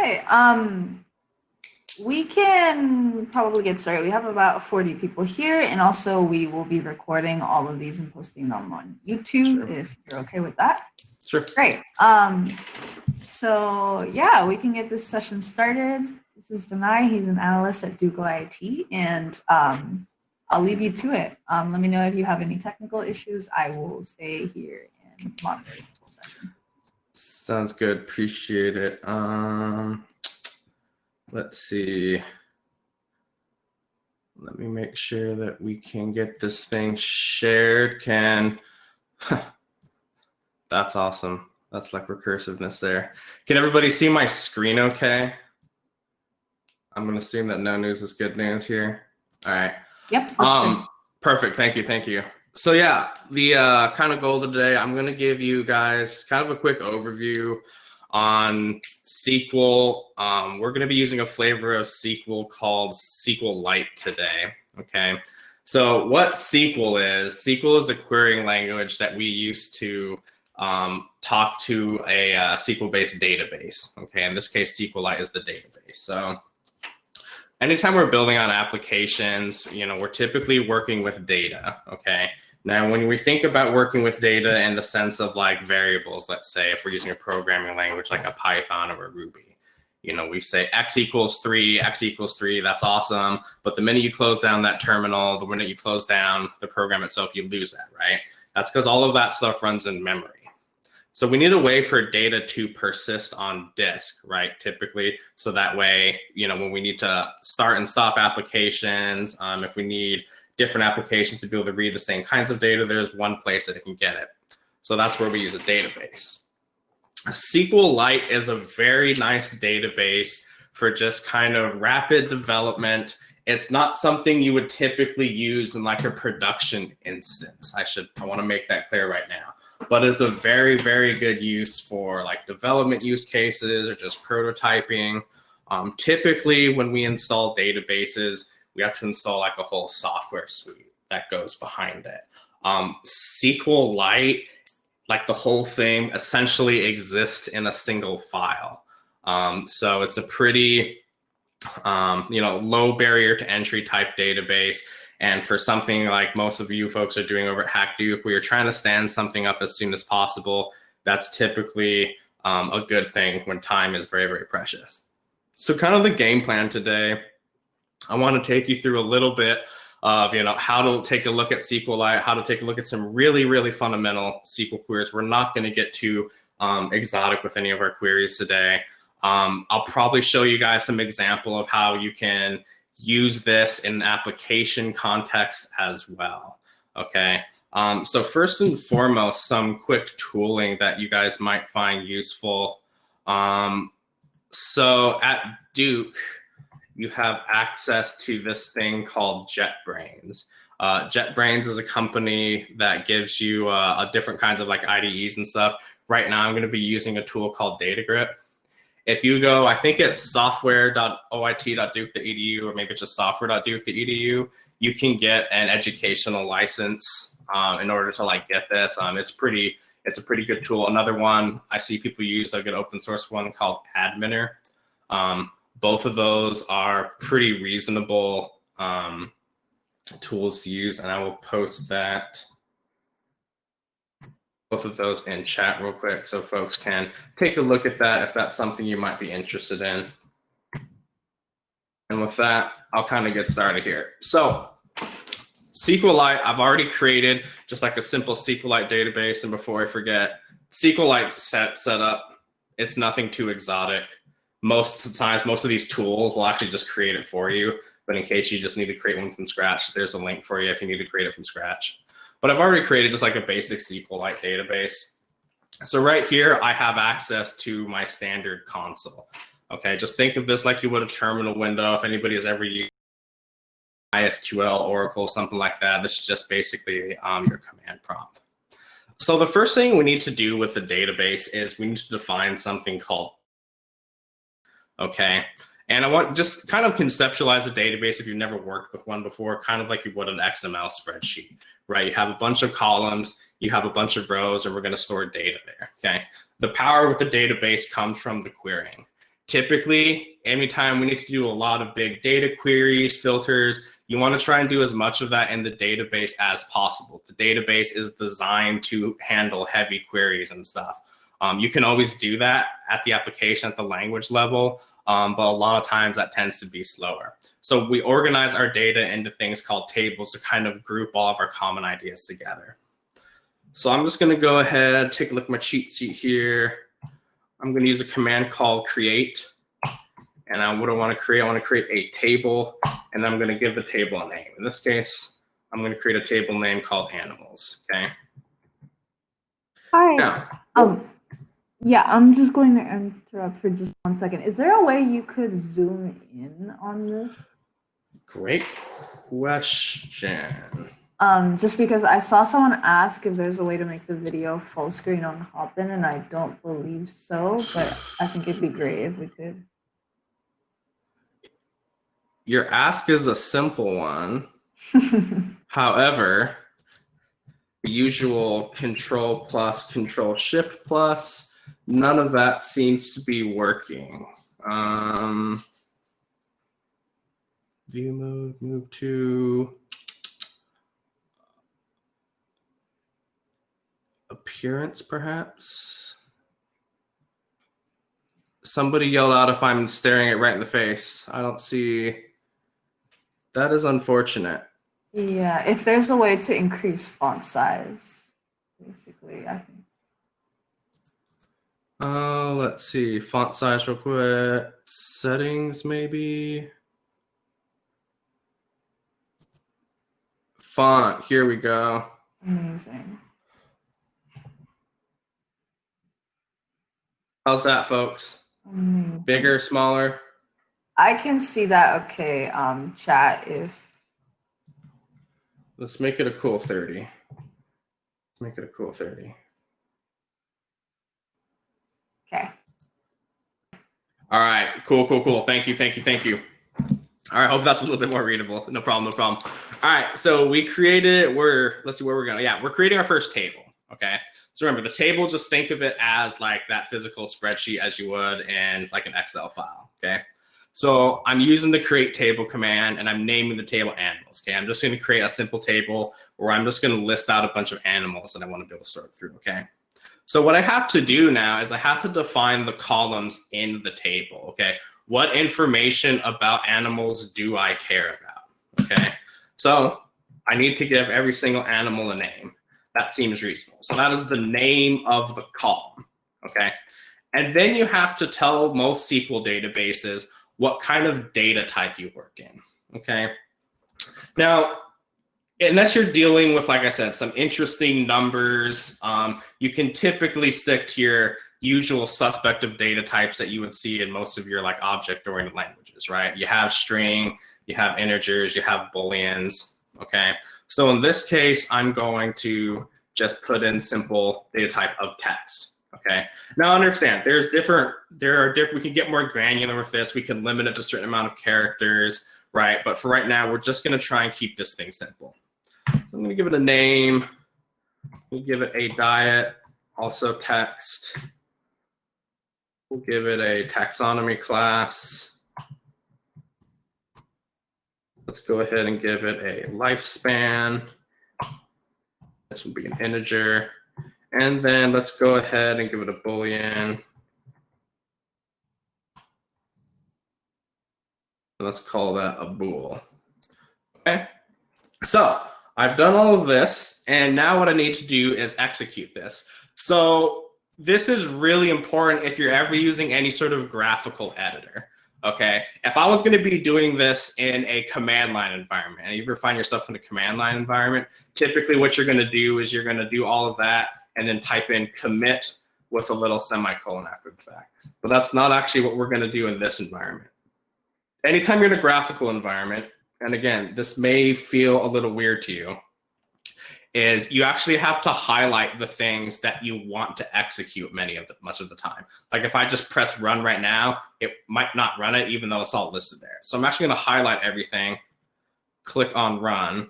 right. We can probably get started. We have about 40 people here, and also we will be recording all of these and posting them on YouTube if you're okay with that. Sure. Great. So yeah, we can get this session started. This is Danai. He's an analyst at Duke OIT, and I'll leave you to it. Let me know if you have any technical issues. I will stay here and monitor this whole session. Sounds good. Appreciate it. Let's see. Let me make sure that we can get this thing shared. That's awesome. That's like recursiveness there. Can everybody see my screen okay? I'm going to assume that no news is good news here. All right. Yep. Perfect. Thank you. Thank you. So yeah, the kind of goal of today, I'm going to give you guys just kind of a quick overview on SQL. We're going to be using a flavor of SQL called Sqlite today. Okay. So what SQL is a querying language that we use to talk to a SQL-based database. Okay. In this case, Sqlite is the database. So anytime we're building on applications, we're typically working with data. Okay. Now, when we think about working with data in the sense of like variables, let's say if we're using a programming language like a Python or a Ruby, we say x equals 3, that's awesome. But the minute you close down that terminal, the minute you close down the program itself, you lose that, right? That's because all of that stuff runs in memory. So we need a way for data to persist on disk, right? Typically, so that way, when we need to start and stop applications, if we need different applications to be able to read the same kinds of data, there's one place that it can get it. So that's where we use a database. Sqlite is a very nice database for just kind of rapid development. It's not something you would typically use in like a production instance. I want to make that clear right now. But it's a very, very good use for like development use cases or just prototyping. Typically, when we install databases, we have to install like a whole software suite that goes behind it. Sqlite, like the whole thing, essentially exists in a single file. So it's a pretty, low barrier to entry type database. And for something like most of you folks are doing over at HackDuke, where you're trying to stand something up as soon as possible, that's typically a good thing when time is very, very precious. So kind of the game plan today, I want to take you through a little bit of, how to take a look at Sqlite, how to take a look at some really, really fundamental SQL queries. We're not going to get too exotic with any of our queries today. I'll probably show you guys some example of how you can use this in an application context as well. Okay. So first and foremost, some quick tooling that you guys might find useful. So at Duke, you have access to this thing called JetBrains. JetBrains is a company that gives you different kinds of like IDEs and stuff. Right now, I'm going to be using a tool called DataGrip. If you go, I think it's software.oit.duke.edu, or maybe it's just software.duke.edu, you can get an educational license in order to like get this. It's a pretty good tool. Another one I see people use, a good open source one called Adminer. Both of those are pretty reasonable tools to use, and I will post both of those in chat real quick so folks can take a look at that if that's something you might be interested in. And with that, I'll kind of get started here. So Sqlite, I've already created just like a simple Sqlite database. And before I forget, Sqlite's set up. It's nothing too exotic. Most of the times, most of these tools will actually just create it for you. But in case you just need to create one from scratch, there's a link for you if you need to create it from scratch. But I've already created just like a basic Sqlite database. So right here, I have access to my standard console. Okay, just think of this like you would a terminal window. If anybody has ever used MySQL, Oracle, something like that, this is just basically your command prompt. So the first thing we need to do with the database is we need to define something called, okay? And I want just kind of conceptualize a database if you've never worked with one before, kind of like you would an XML spreadsheet, right? You have a bunch of columns, you have a bunch of rows, and we're going to store data there, okay? The power with the database comes from the querying. typically, anytime we need to do a lot of big data queries, filters, you want to try and do as much of that in the database as possible. The database is designed to handle heavy queries and stuff. You can always do that at the application, at the language level, but a lot of times that tends to be slower. So we organize our data into things called tables to kind of group all of our common ideas together. So I'm just going to go ahead, take a look at my cheat sheet here. I'm going to use a command called create. And what do I want to create? I want to create a table, and I'm going to give the table a name. In this case, I'm going to create a table name called animals. Okay. Hi. Now, yeah, I'm just going to interrupt for just 1 second. Is there a way you could zoom in on this? Great question. Just because I saw someone ask if there's a way to make the video full screen on Hopin, and I don't believe so, but I think it'd be great if we could. Your ask is a simple one. However, the usual Control plus, Control Shift plus, none of that seems to be working. View mode, move to appearance, perhaps. Somebody yell out if I'm staring it right in the face. I don't see. That is unfortunate. Yeah, if there's a way to increase font size, basically, I think. Let's see. Font size real quick. Settings, maybe. Font, here we go. Amazing. How's that, folks? Amazing. Bigger, smaller? I can see that. Okay, chat, if. Let's make it a cool 30. Let's make it a cool 30. Okay. All right, cool. Thank you. All right, hope that's a little bit more readable. No problem. All right, so we created, let's see where we're going. Yeah, we're creating our first table, okay? So remember, the table, just think of it as like that physical spreadsheet as you would in like an Excel file, okay? So I'm using the create table command, and I'm naming the table animals, okay? I'm just going to create a simple table where I'm just going to list out a bunch of animals that I want to be able to sort through, okay? So what I have to do now is I have to define the columns in the table, okay? What information about animals do I care about, okay? So I need to give every single animal a name. That seems reasonable. So that is the name of the column, okay? And then you have to tell most SQL databases what kind of data type you work in, okay? Now, unless you're dealing with, like I said, some interesting numbers, you can typically stick to your usual suspect of data types that you would see in most of your like object-oriented languages, right? You have string, you have integers, you have booleans, okay? So in this case, I'm going to just put in simple data type of text. Okay. Now understand, we can get more granular with this. We can limit it to a certain amount of characters, right? But for right now, we're just going to try and keep this thing simple. So I'm going to give it a name. We'll give it a diet, also text. We'll give it a taxonomy class. Let's go ahead and give it a lifespan. This will be an integer. And then let's go ahead and give it a Boolean. Let's call that a bool. Okay, so I've done all of this, and now what I need to do is execute this. So this is really important if you're ever using any sort of graphical editor. Okay, if I was going to be doing this in a command line environment, and you ever find yourself in a command line environment, typically what you're going to do is you're going to do all of that and then type in commit with a little semicolon after the fact. But that's not actually what we're going to do in this environment. Anytime you're in a graphical environment, and again, this may feel a little weird to you, is you actually have to highlight the things that you want to execute much of the time. Like if I just press run right now, it might not run it even though it's all listed there. So I'm actually going to highlight everything, click on run,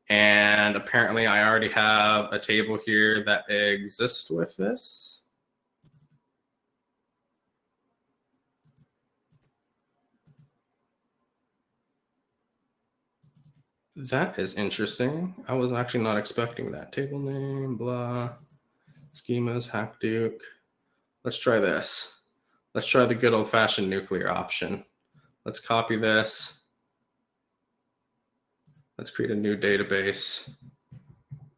and apparently I already have a table here that exists with this. That is interesting. I was actually not expecting that. Table name, blah, schemas, hack Duke. Let's try this. Let's try the good old-fashioned nuclear option. Let's copy this. Let's create a new database.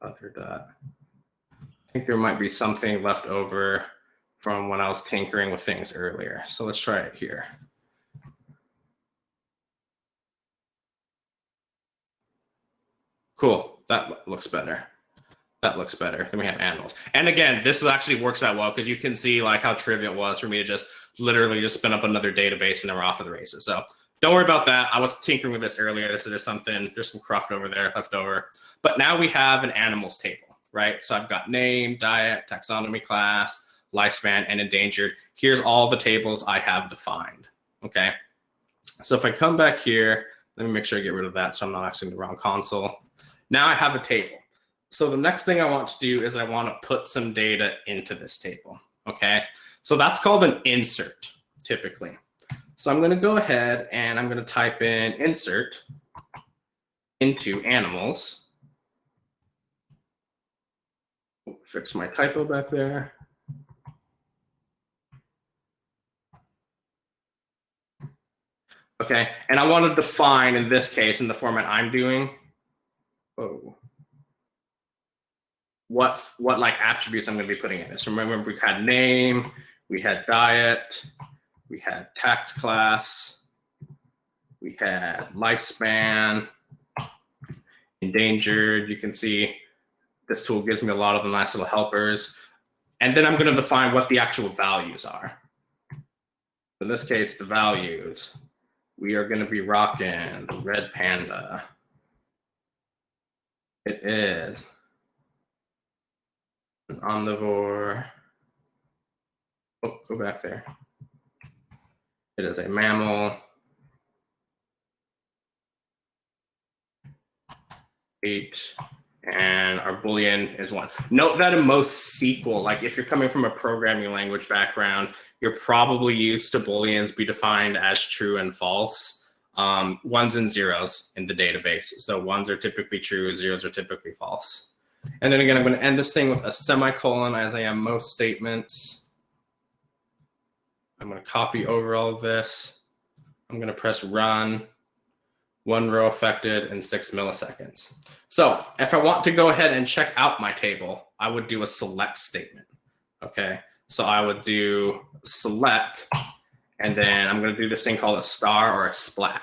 Other dot. I think there might be something left over from when I was tinkering with things earlier. So let's try it here. Cool, that looks better. That looks better. Then we have animals. And again, this actually works out well because you can see like how trivial it was for me to just literally just spin up another database and then we're off of the races. So don't worry about that. I was tinkering with this earlier. So there's some cruft over there left over. But now we have an animals table, right? So I've got name, diet, taxonomy class, lifespan, and endangered. Here's all the tables I have defined, okay? So if I come back here, let me make sure I get rid of that so I'm not actually in the wrong console. Now I have a table. So the next thing I want to do is I want to put some data into this table, okay? So that's called an insert, typically. So I'm going to go ahead and I'm going to type in insert into animals. Fix my typo back there. Okay, and I want to define, in this case, in the format I'm doing, what like attributes I'm going to be putting in this. Remember, we had name, we had diet, we had tax class, we had lifespan, endangered. You can see this tool gives me a lot of the nice little helpers. And then I'm going to define what the actual values are. In this case, the values, we are going to be rocking the red panda. It is an omnivore. Oh, go back there. It is a mammal. 8, and our Boolean is 1. Note that in most SQL, like if you're coming from a programming language background, you're probably used to Booleans be defined as true and false. Ones and zeros in the database. So ones are typically true, zeros are typically false. And then again, I'm going to end this thing with a semicolon as I am most statements. I'm going to copy over all of this. I'm going to press run. 1 row affected in 6 milliseconds. So if I want to go ahead and check out my table, I would do a select statement. Okay, so I would do select, and then I'm going to do this thing called a star or a splat.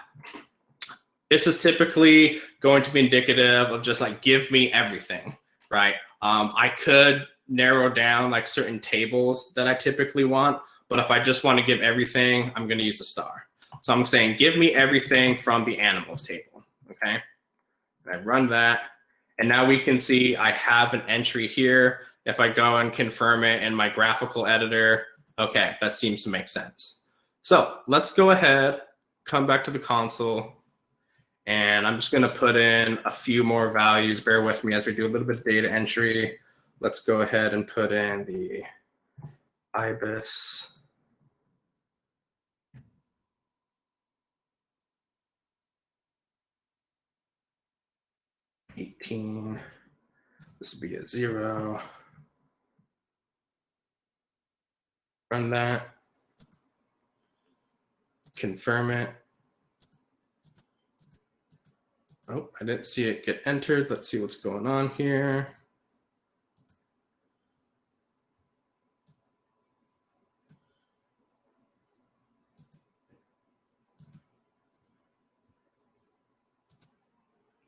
This is typically going to be indicative of just like give me everything, right? I could narrow down like certain tables that I typically want, but if I just want to give everything, I'm going to use the star. So I'm saying, give me everything from the animals table, okay? And I run that, and now we can see I have an entry here. If I go and confirm it in my graphical editor, okay, that seems to make sense. So let's go ahead, come back to the console, and I'm just gonna put in a few more values. Bear with me as we do a little bit of data entry. Let's go ahead and put in the IBIS. $18. This would be a 0. Run that. Confirm it. Oh, I didn't see it get entered. Let's see what's going on here.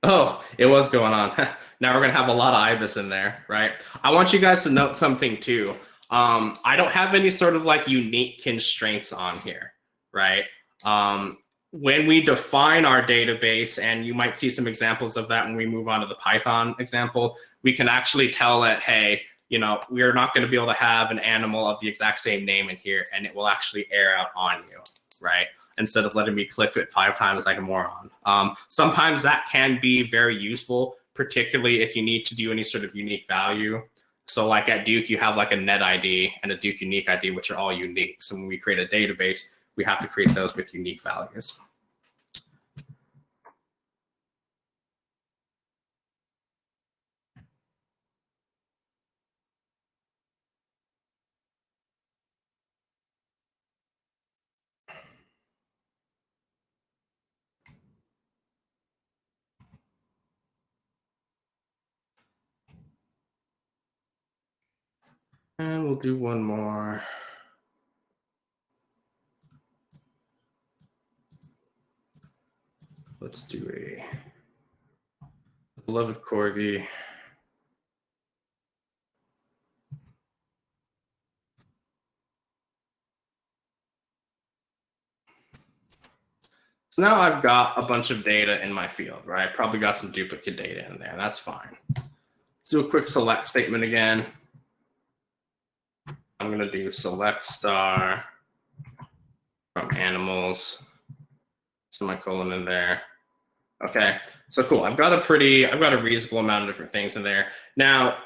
Oh, it was going on. Now we're going to have a lot of IBIS in there, right? I want you guys to note something too. I don't have any sort of like unique constraints on here, right? When we define our database, and you might see some examples of that when we move on to the Python example, we can actually tell it, hey, you know, we are not going to be able to have an animal of the exact same name in here, and it will actually err out on you, right? Instead of letting me click it 5 times like a moron. Sometimes that can be very useful, particularly if you need to do any sort of unique value. So like at Duke, you have like a net ID and a Duke unique ID, which are all unique. So when we create a database, we have to create those with unique values. And we'll do one more. Let's do a beloved corgi. So now I've got a bunch of data in my field, right? Probably got some duplicate data in there. That's fine. Let's do a quick select statement again. I'm going to do select star from animals, semicolon in there. Okay, so cool. I've got a reasonable amount of different things in there. Now,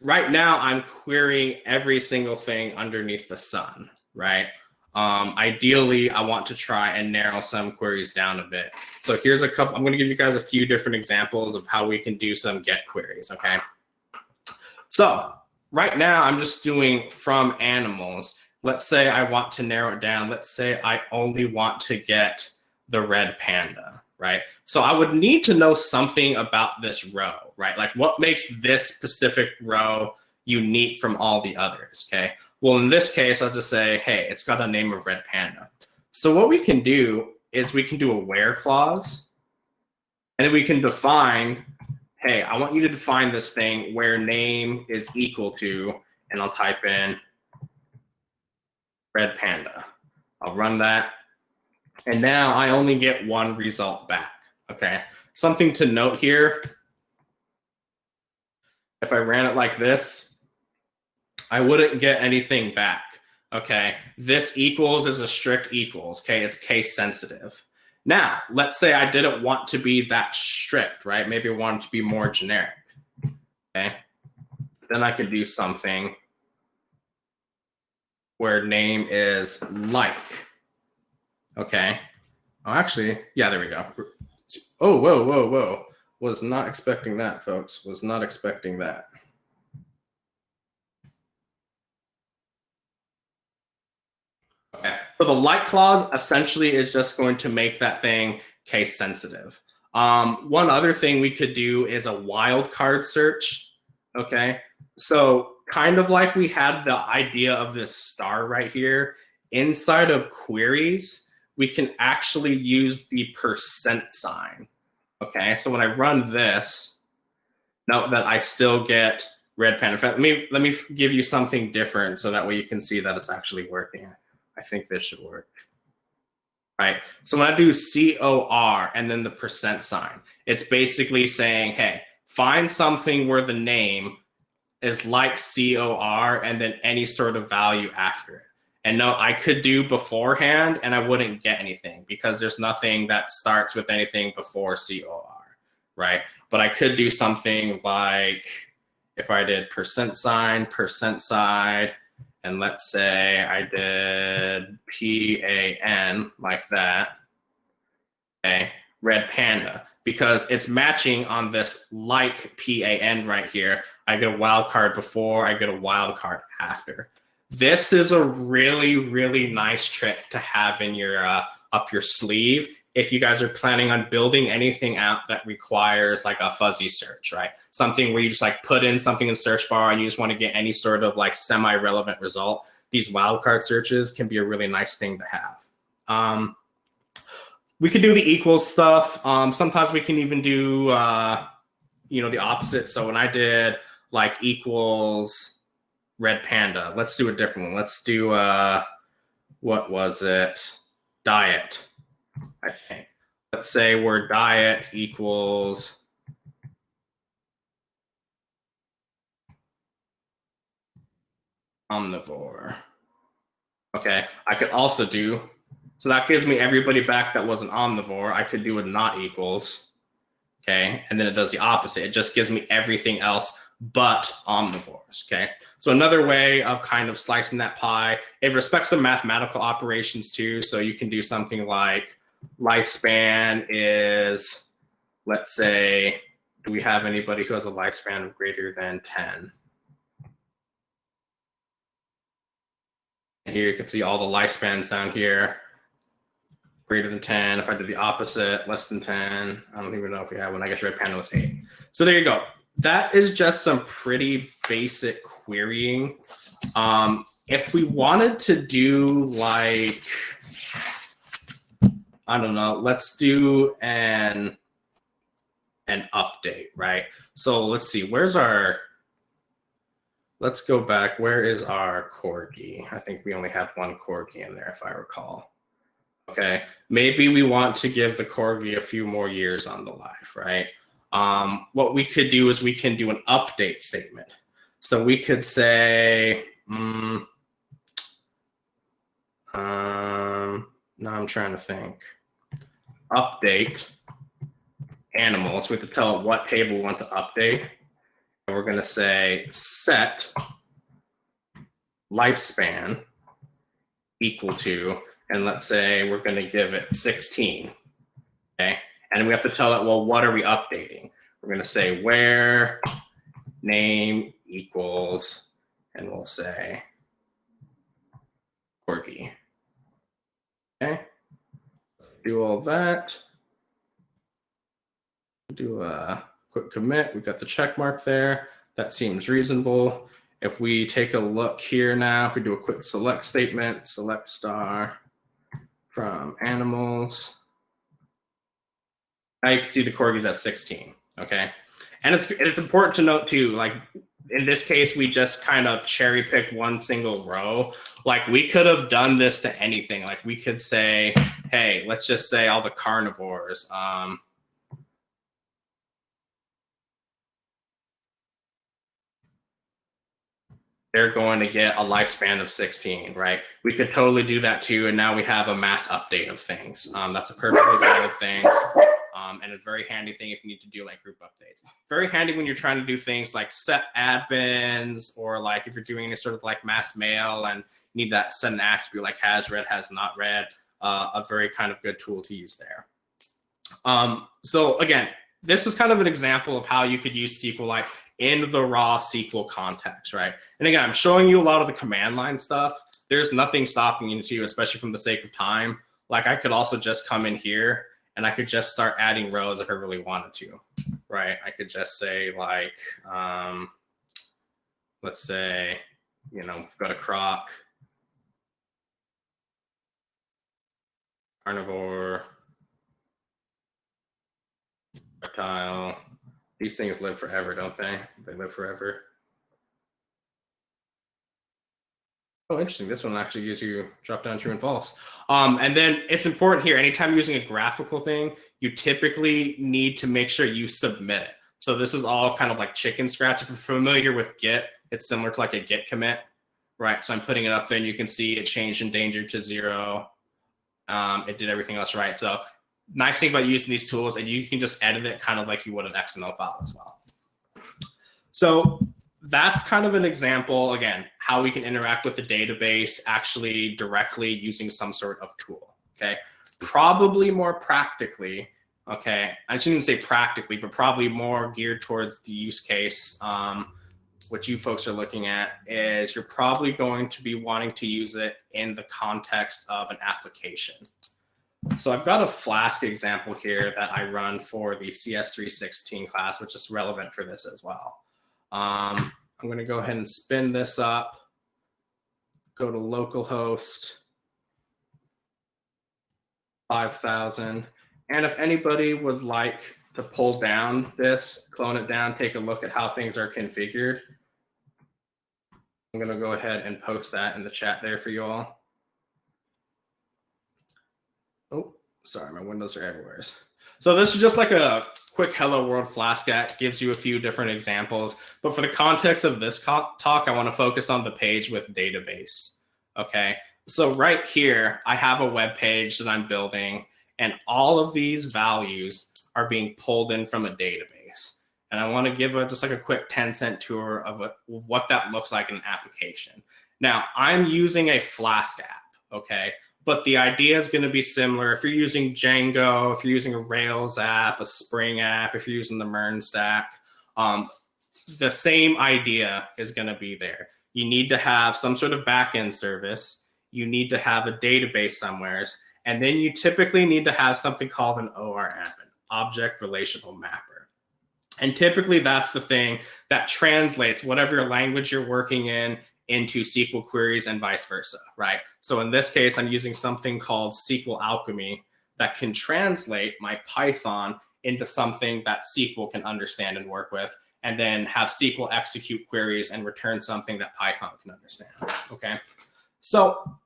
right now I'm querying every single thing underneath the sun, right? Ideally, I want to try and narrow some queries down a bit. So here's a couple, I'm going to give you guys a few different examples of how we can do some get queries, okay? So right now I'm just doing from animals. Let's say I want to narrow it down. Let's say I only want to get the red panda, right? So I would need to know something about this row, right? Like what makes this specific row unique from all the others, okay? Well, in this case, I'll just say, hey, it's got a name of red panda. So what we can do is we can do a where clause, and then we can define, hey, I want you to define this thing where name is equal to, and I'll type in red panda. I'll run that. And now I only get one result back, okay? Something to note here, if I ran it like this, I wouldn't get anything back, okay? This equals is a strict equals, okay? It's case sensitive. Now, let's say I didn't want to be that strict, right? Maybe I wanted to be more generic, okay? Then I could do something where name is like, okay? Oh, actually, yeah, there we go. Oh, whoa, whoa, whoa. Was not expecting that, folks. Was not expecting that. Okay. So the like clause essentially is just going to make that thing case sensitive. One other thing we could do is a wildcard search. Okay. So kind of like we had the idea of this star right here, inside of queries, we can actually use the %sign. Okay. So when I run this, note that I still get red panda. In fact, let me give you something different so that way you can see that it's actually working. I think this should work. Right. So when I do COR and then the %sign, it's basically saying, hey, find something where the name is like COR and then any sort of value after it. And no, I could do beforehand and I wouldn't get anything because there's nothing that starts with anything before COR, right? But I could do something like if I did %sign, %side, and let's say I did PAN like that, okay, red panda, because it's matching on this like PAN right here. I get a wildcard before, I get a wildcard after. This is a really, really nice trick to have in your up your sleeve if you guys are planning on building anything out that requires like a fuzzy search, right? Something where you just like put in something in search bar and you just want to get any sort of like semi-relevant result. These wildcard searches can be a really nice thing to have. We could do the equals stuff. Sometimes we can even do, the opposite. So when I did like equals red panda, let's do a different one. Let's do, what was it? Diet, I think. Let's say where diet equals omnivore. Okay, I could also do, so that gives me everybody back that was an omnivore. I could do a not equals, okay, and then it does the opposite. It just gives me everything else but omnivores, okay? So another way of kind of slicing that pie, it respects some mathematical operations too, so you can do something like lifespan is, let's say, do we have anybody who has a lifespan of greater than 10? And here you can see all the lifespans down here. Greater than 10. If I did the opposite, less than 10. I don't even know if we have one. I guess red panda was 8. So there you go. That is just some pretty basic querying. If we wanted to do like, I don't know, let's do an update, right? So let's see, let's go back. Where is our corgi? I think we only have one corgi in there, if I recall. Okay, maybe we want to give the corgi a few more years on the life, right? What we could do is we can do an update statement. So we could say, now I'm trying to think. Update animals. We could tell it what table we want to update. And we're going to say set lifespan equal to, and let's say we're going to give it 16. Okay. And we have to tell it, well, what are we updating? We're going to say where name equals, and we'll say corgi. Okay. Do all that. Do a quick commit. We've got the check mark there. That seems reasonable. If we take a look here now, if we do a quick select statement, select star from animals, now you can see the corgi's at 16, okay? And it's important to note too, like in this case, we just kind of cherry picked one single row. Like we could have done this to anything. Like we could say, hey, let's just say all the carnivores. They're going to get a lifespan of 16, right? We could totally do that too, and now we have a mass update of things. That's a perfectly valid thing, and a very handy thing if you need to do like group updates. Very handy when you're trying to do things like set admins, or like if you're doing any sort of like mass mail and you need that set an attribute like has read, has not read, a very kind of good tool to use there. So again, this is kind of an example of how you could use SQLite in the raw SQL context, right? And again, I'm showing you a lot of the command line stuff. There's nothing stopping you, especially from the sake of time. Like I could also just come in here and I could just start adding rows if I really wanted to, right? I could just say like, let's say, we've got a croc, carnivore, reptile. These things live forever, don't they? They live forever. Oh, interesting. This one actually gives you drop down true and false. And then it's important here, anytime you're using a graphical thing, you typically need to make sure you submit it. So this is all kind of like chicken scratch. If you're familiar with Git, it's similar to like a Git commit, right? So I'm putting it up there and you can see it changed endangered to 0. It did everything else right. So nice thing about using these tools, and you can just edit it kind of like you would an XML file as well. So that's kind of an example, again, how we can interact with the database actually directly using some sort of tool, okay? Probably more practically, okay, I shouldn't say practically, but probably more geared towards the use case, what you folks are looking at is you're probably going to be wanting to use it in the context of an application. So I've got a Flask example here that I run for the CS316 class, which is relevant for this as well. I'm going to go ahead and spin this up, go to localhost 5000. And if anybody would like to pull down this, clone it down, take a look at how things are configured, I'm going to go ahead and post that in the chat there for you all. Oh, sorry, my windows are everywhere. So this is just like a quick Hello World Flask app, gives you a few different examples. But for the context of this talk, I want to focus on the page with database. Okay, so right here, I have a web page that I'm building, and all of these values are being pulled in from a database. And I want to give just like a quick 10-cent tour of what that looks like in an application. Now, I'm using a Flask app, okay? But the idea is going to be similar. If you're using Django, if you're using a Rails app, a Spring app, if you're using the Mern stack, the same idea is going to be there. You need to have some sort of backend service. You need to have a database somewhere. And then you typically need to have something called an ORM, an Object Relational Mapper. And typically that's the thing that translates whatever language you're working in into SQL queries and vice versa, right? So in this case, I'm using something called SQL Alchemy that can translate my Python into something that SQL can understand and work with, and then have SQL execute queries and return something that Python can understand, okay? So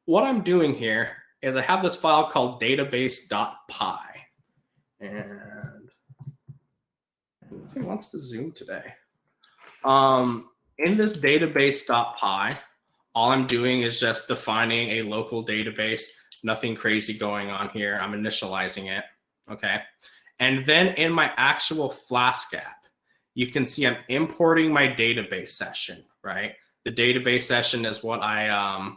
what I'm doing here is I have this file called database.py, and it wants to zoom today. In this database.py, all I'm doing is just defining a local database, nothing crazy going on here. I'm initializing it, okay? And then in my actual Flask app, you can see I'm importing my database session, right? The database session is what I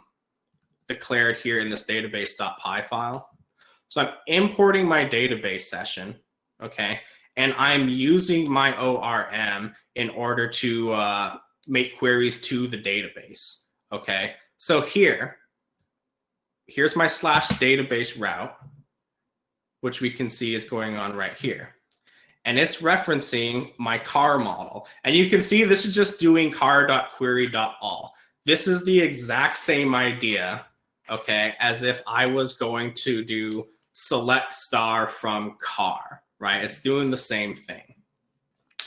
declared here in this database.py file. So I'm importing my database session, okay? And I'm using my ORM in order to make queries to the database, okay? So here's my /database route, which we can see is going on right here. And it's referencing my car model. And you can see this is just doing car.query.all. This is the exact same idea, okay, as if I was going to do select star from car, right? It's doing the same thing.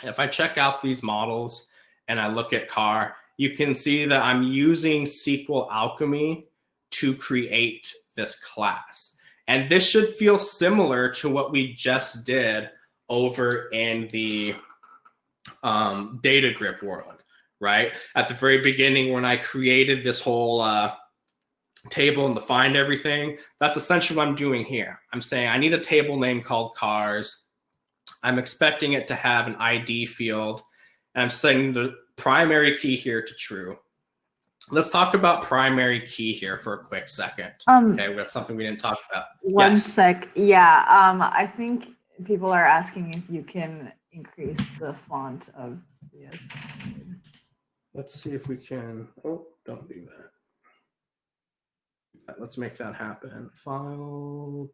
If I check out these models and I look at car, you can see that I'm using SQL Alchemy to create this class. And this should feel similar to what we just did over in the data grip world, right? At the very beginning, when I created this whole table and defined everything, that's essentially what I'm doing here. I'm saying I need a table name called cars. I'm expecting it to have an ID field, and I'm setting the primary key here to true. Let's talk about primary key here for a quick second. Okay, we got something we didn't talk about. One sec. Yeah, I think people are asking if you can increase the font of this. Let's see if we can. Oh, don't do that. Let's make that happen. File.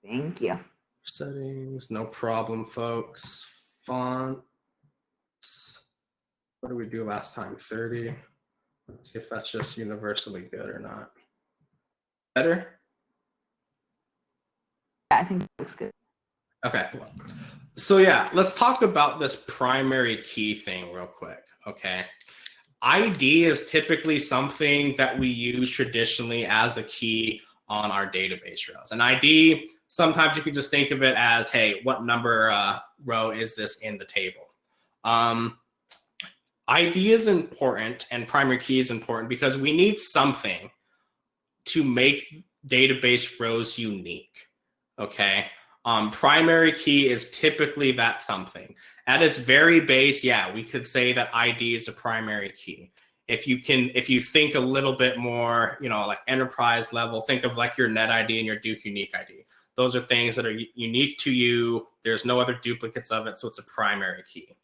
Thank you. Settings. No problem, folks. Font. What did we do last time? 30. Let's see if that's just universally good or not. Better? Yeah, I think it looks good. Okay. So yeah, let's talk about this primary key thing real quick, okay? ID is typically something that we use traditionally as a key on our database rows. An ID, sometimes you can just think of it as, hey, what number row is this in the table? ID is important and primary key is important because we need something to make database rows unique, okay? Primary key is typically that something. At its very base, yeah, we could say that ID is a primary key. If you think a little bit more, like enterprise level, think of like your net ID and your Duke unique ID. Those are things that are unique to you. There's no other duplicates of it, so it's a primary key,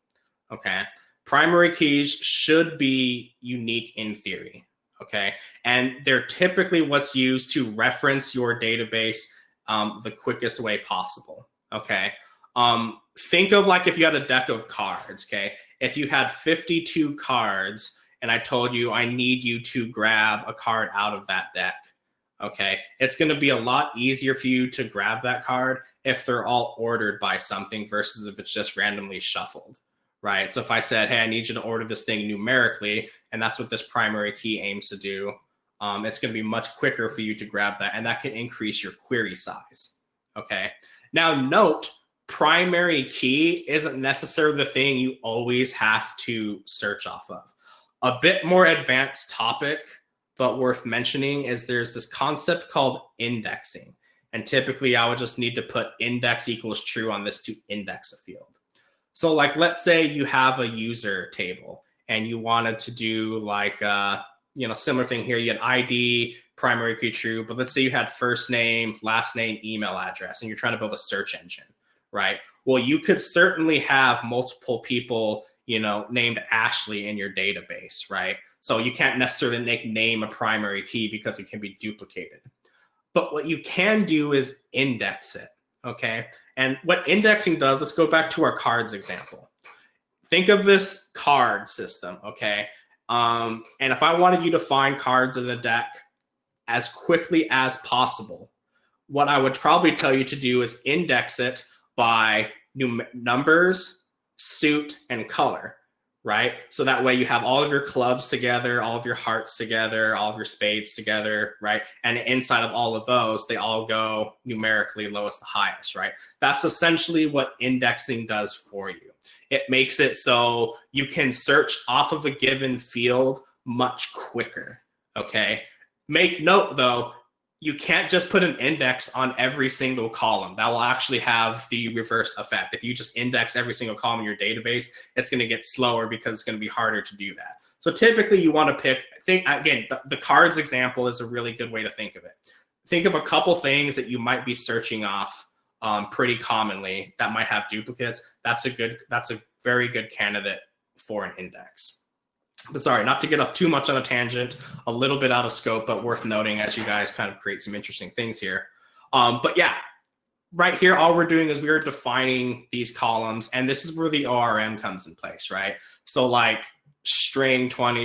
okay? Primary keys should be unique in theory, okay? And they're typically what's used to reference your database the quickest way possible, okay? Think of like if you had a deck of cards, okay? If you had 52 cards and I told you I need you to grab a card out of that deck, okay? It's gonna be a lot easier for you to grab that card if they're all ordered by something versus if it's just randomly shuffled, right? So if I said, hey, I need you to order this thing numerically, and that's what this primary key aims to do, it's going to be much quicker for you to grab that, and that can increase your query size, okay? Now note, primary key isn't necessarily the thing you always have to search off of. A bit more advanced topic, but worth mentioning, is there's this concept called indexing, and typically I would just need to put index equals true on this to index a field. So like, let's say you have a user table and you wanted to do like, similar thing here. You had ID, primary key true, but let's say you had first name, last name, email address, and you're trying to build a search engine, right? Well, you could certainly have multiple people, named Ashley in your database, right? So you can't necessarily make name a primary key because it can be duplicated. But what you can do is index it, okay? And what indexing does, let's go back to our cards example. Think of this card system, okay? And if I wanted you to find cards in a deck as quickly as possible, what I would probably tell you to do is index it by numbers, suit, and color, right? So that way you have all of your clubs together, all of your hearts together, all of your spades together, right? And inside of all of those, they all go numerically lowest to highest, right? That's essentially what indexing does for you. It makes it so you can search off of a given field much quicker, okay? Make note though, you can't just put an index on every single column. That will actually have the reverse effect. If you just index every single column in your database, it's going to get slower because it's going to be harder to do that. So typically you want to again, the cards example is a really good way to think of it. Think of a couple things that you might be searching off pretty commonly that might have duplicates. That's a very good candidate for an index. But sorry, not to get up too much on a tangent, a little bit out of scope, but worth noting as you guys kind of create some interesting things here. But yeah, right here, all we're doing is we're defining these columns, and this is where the ORM comes in place, right? So like string 20,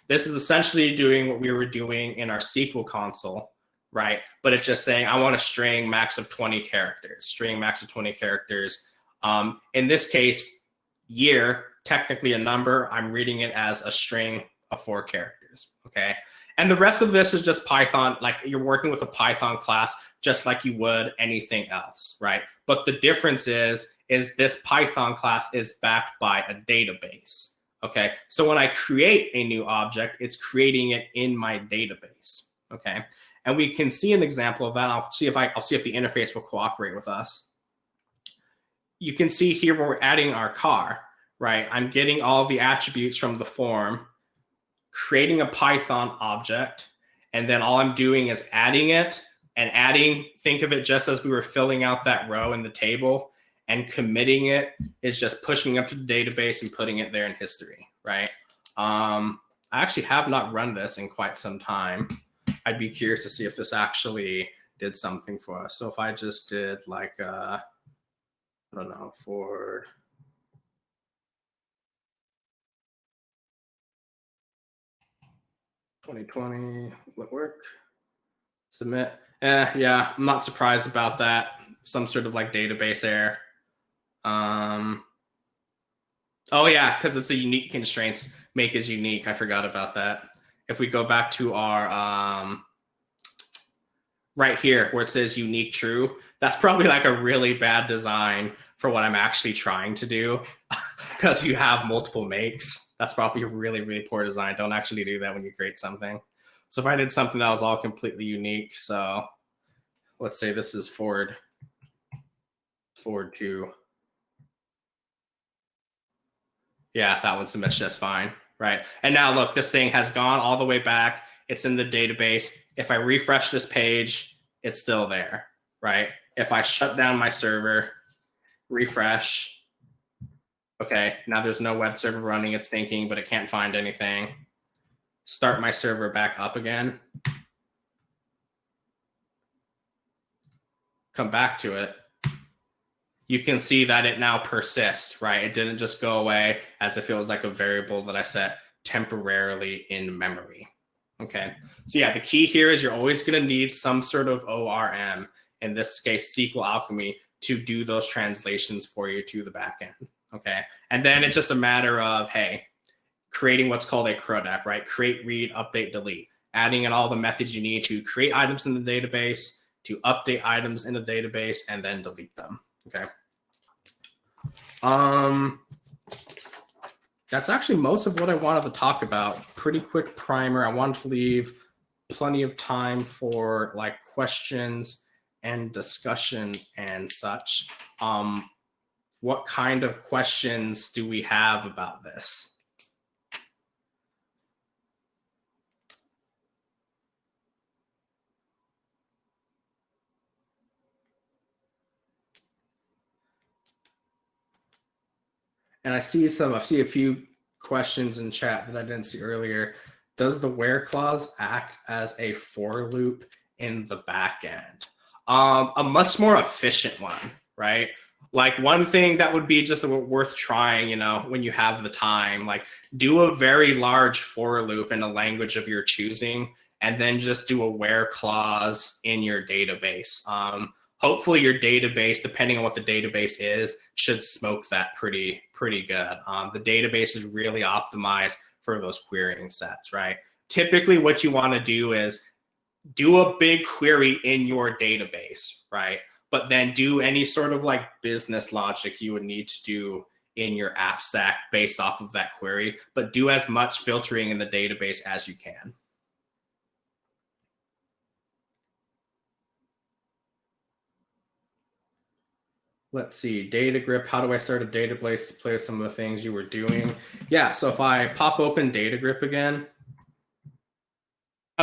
this is essentially doing what we were doing in our SQL console, right? But it's just saying, I want a string max of 20 characters, In this case, year, technically a number, I'm reading it as a string of 4 characters, okay? And the rest of this is just Python, like you're working with a Python class just like you would anything else, right? But the difference is this Python class is backed by a database, okay? So when I create a new object, it's creating it in my database, okay? And we can see an example of that. I'll see if the interface will cooperate with us. You can see here when we're adding our car, right? I'm getting all the attributes from the form, creating a Python object, and then all I'm doing is adding it and adding, think of it just as we were filling out that row in the table, and committing it is just pushing up to the database and putting it there in history, right? I actually have not run this in quite some time. I'd be curious to see if this actually did something for us. So if I just did like, I don't know, for 2020, will it work? Submit. Yeah, I'm not surprised about that. Some sort of like database error. Oh yeah, because it's a unique constraints. Make is unique. I forgot about that. If we go back to our right here where it says unique true, that's probably like a really bad design for what I'm actually trying to do because you have multiple makes. That's probably a really, really poor design. Don't actually do that when you create something. So if I did something that was all completely unique, so let's say this is Ford 2. Yeah, that one submits just fine, right? And now look, this thing has gone all the way back. It's in the database. If I refresh this page, it's still there, right? If I shut down my server, refresh, okay, now there's no web server running. It's thinking, but it can't find anything. Start my server back up again. Come back to it. You can see that it now persists, right? It didn't just go away as if it was like a variable that I set temporarily in memory. Okay, so yeah, the key here is you're always going to need some sort of ORM, in this case, SQL Alchemy, to do those translations for you to the backend. Okay, and then it's just a matter of, hey, creating what's called a CRUD, right? Create, read, update, delete, adding in all the methods you need to create items in the database, to update items in the database, and then delete them. Okay. That's actually most of what I wanted to talk about. Pretty quick primer. I wanted to leave plenty of time for like questions and discussion and such. What kind of questions do we have about this? And I see a few questions in chat that I didn't see earlier. Does the where clause act as a for loop in the back end? A much more efficient one, right? Like one thing that would be just worth trying, you know, when you have the time, like do a very large for loop in a language of your choosing, and then just do a where clause in your database. Hopefully your database, depending on what the database is, should smoke that pretty good. The database is really optimized for those querying sets, right? Typically what you want to do is do a big query in your database, right? But then do any sort of like business logic you would need to do in your app stack based off of that query, but do as much filtering in the database as you can. Let's see, data grip. How do I start a database to play with some of the things you were doing? Yeah, so if I pop open data grip again,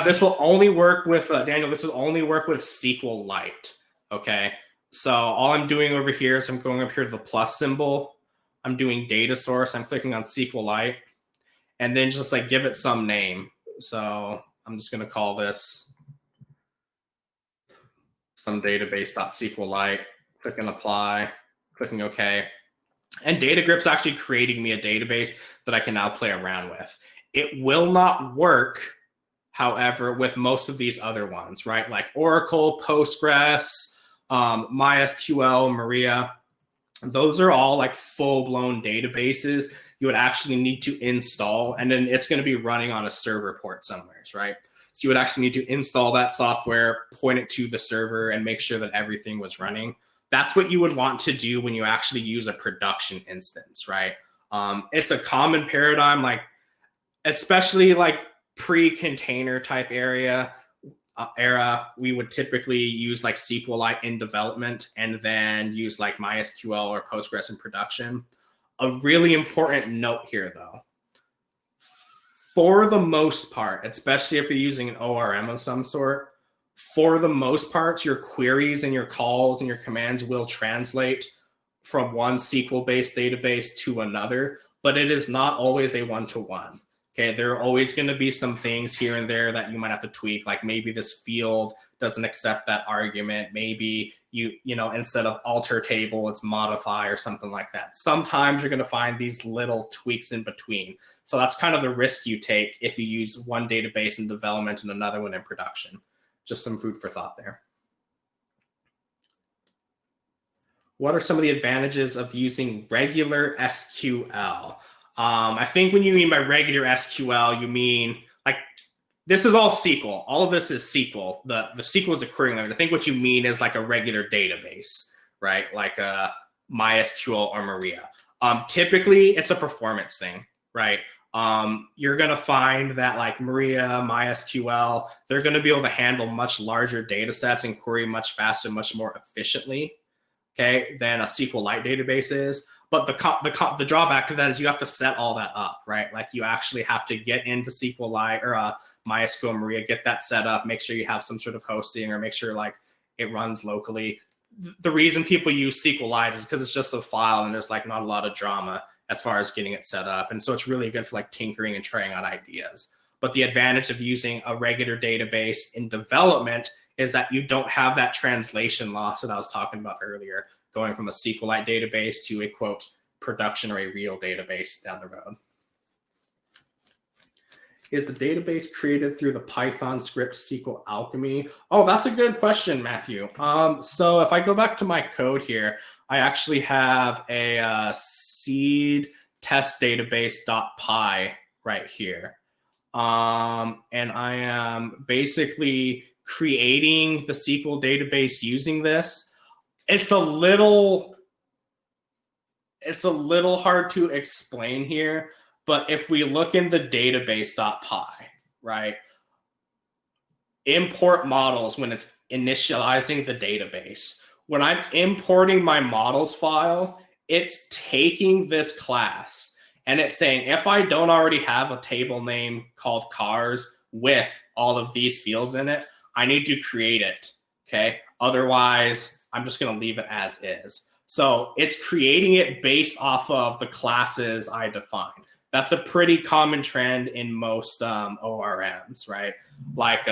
this will only work with, Daniel, this will only work with SQLite, okay? So all I'm doing over here is I'm going up here to the plus symbol. I'm doing data source. I'm clicking on SQLite, and then just like give it some name. So I'm just going to call this some database.sqlite. Clicking apply, clicking OK. And Datagrip's actually creating me a database that I can now play around with. It will not work, however, with most of these other ones, right? Like Oracle, Postgres, MySQL, Maria. Those are all like full-blown databases you would actually need to install, and then it's going to be running on a server port somewhere, right? So you would actually need to install that software, point it to the server, and make sure that everything was running. That's what you would want to do when you actually use a production instance, right? It's a common paradigm, like especially like pre-container type era, we would typically use like SQLite in development and then use like MySQL or Postgres in production. A really important note here, though, for the most part, especially if you're using an ORM of some sort, for the most part, your queries and your calls and your commands will translate from one SQL-based database to another, but it is not always a one-to-one. Okay, there are always going to be some things here and there that you might have to tweak, like maybe this field doesn't accept that argument. Maybe you know, instead of alter table, it's modify or something like that. Sometimes you're going to find these little tweaks in between. So that's kind of the risk you take if you use one database in development and another one in production. Just some food for thought there. What are some of the advantages of using regular SQL? I think when you mean by regular SQL, you mean like this is all SQL. All of this is SQL. The SQL is a querying language. I think what you mean is like a regular database, right? Like a MySQL or Maria. Typically, it's a performance thing, right? You're going to find that like Maria, MySQL, they're going to be able to handle much larger data sets and query much faster, much more efficiently, okay, than a SQLite database is. But the drawback to that is you have to set all that up, right? Like you actually have to get into SQLite or MySQL Maria, get that set up, make sure you have some sort of hosting or make sure like it runs locally. The reason people use SQLite is because it's just a file and there's like not a lot of drama as far as getting it set up. And so it's really good for like tinkering and trying out ideas. But the advantage of using a regular database in development is that you don't have that translation loss that I was talking about earlier, going from a SQLite database to a, quote, production or a real database down the road. Is the database created through the Python script SQL Alchemy? Oh, that's a good question, Matthew. So if I go back to my code here, I actually have a seed test database.py right here. And I am basically creating the SQL database using this. It's a little hard to explain here, but if we look in the database.py, right, import models when it's initializing the database. When I'm importing my models file, it's taking this class and it's saying, if I don't already have a table name called cars with all of these fields in it, I need to create it, okay? Otherwise, I'm just going to leave it as is. So it's creating it based off of the classes I defined. That's a pretty common trend in most ORMs, right? Like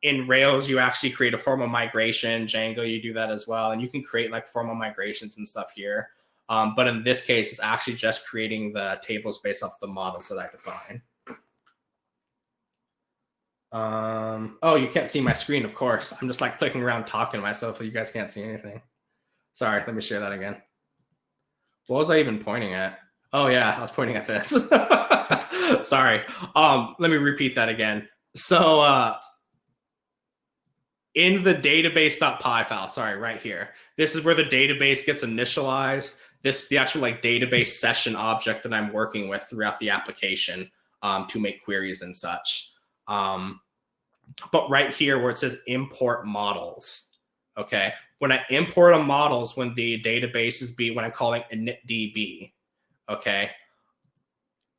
in Rails, you actually create a formal migration. Django, you do that as well. And you can create like formal migrations and stuff here. But in this case, it's actually just creating the tables based off the models that I define. Oh, you can't see my screen, of course. I'm just like clicking around talking to myself, so you guys can't see anything. Sorry, let me share that again. What was I even pointing at? Oh yeah, I was pointing at this. Sorry. Let me repeat that again. So in the database.py file, sorry, right here, this is where the database gets initialized. This is the actual like database session object that I'm working with throughout the application to make queries and such. But right here where it says import models, okay, when I import a models, when the database is when I'm calling initdb, okay,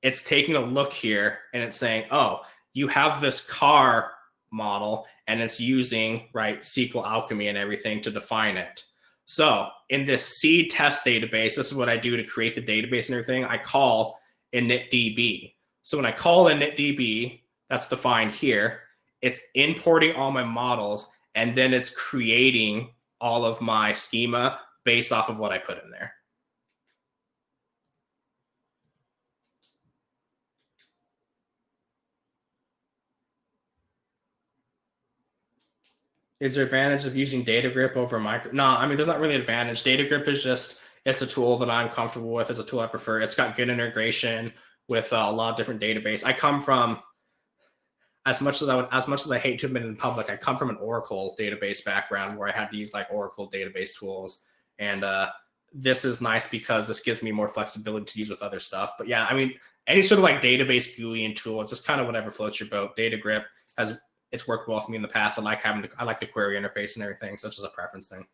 it's taking a look here and it's saying, oh, you have this car model and it's using, right, SQL Alchemy and everything to define it. So in this seed test database, this is what I do to create the database and everything. I call initdb. So when I call initdb, that's defined here, it's importing all my models and then it's creating all of my schema based off of what I put in there. Is there advantage of using DataGrip over micro? No, I mean, there's not really an advantage. DataGrip is just, it's a tool that I'm comfortable with. It's a tool I prefer. It's got good integration with a lot of different databases. I come from, as much as I hate to admit in public, I come from an Oracle database background where I had to use like Oracle database tools. And this is nice because this gives me more flexibility to use with other stuff. But yeah, I mean, any sort of like database GUI and tool, it's just kind of whatever floats your boat. DataGrip it's worked well for me in the past. I like the query interface and everything. So it's just a preference thing.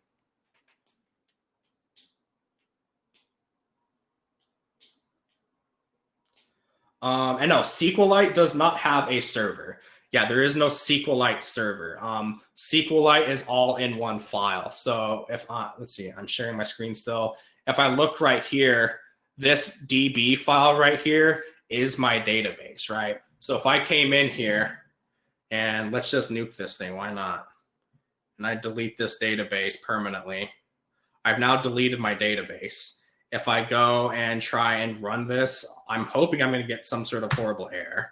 And no, Sqlite does not have a server. Yeah, there is no Sqlite server. Sqlite is all in one file. So if let's see, I'm sharing my screen still. If I look right here, this DB file right here is my database, right? So if I came in here and let's just nuke this thing, why not? And I delete this database permanently. I've now deleted my database. If I go and try and run this, I'm hoping I'm going to get some sort of horrible error.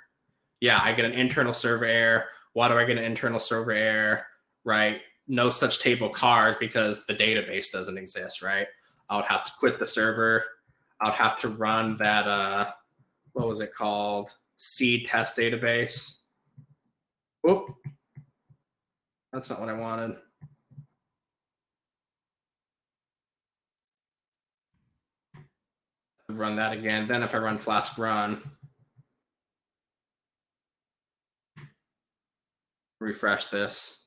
Yeah, I get an internal server error. Why do I get an internal server error, right? No such table cars because the database doesn't exist, right? I would have to quit the server. I would have to run that, what was it called? Seed test database. Whoop. That's not what I wanted. Run that again. Then if I run flask run, refresh this.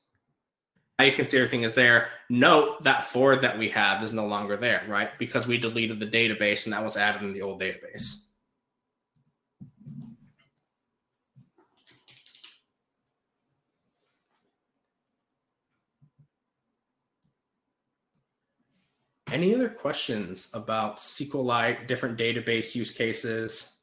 Now you can see everything is there. Note that forward that we have is no longer there, right? Because we deleted the database and that was added in the old database. Any other questions about SQLite, different database use cases?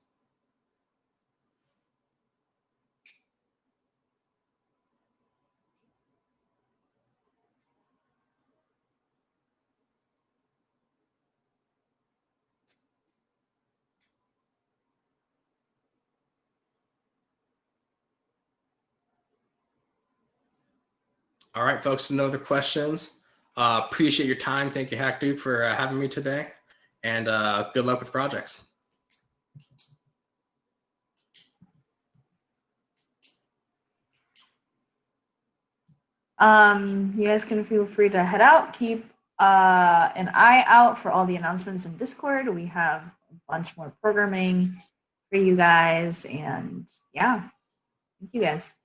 All right, folks, no other questions. Appreciate your time. Thank you, Hack Duke, for having me today. And good luck with projects. You guys can feel free to head out. Keep an eye out for all the announcements in Discord. We have a bunch more programming for you guys. And yeah, thank you guys.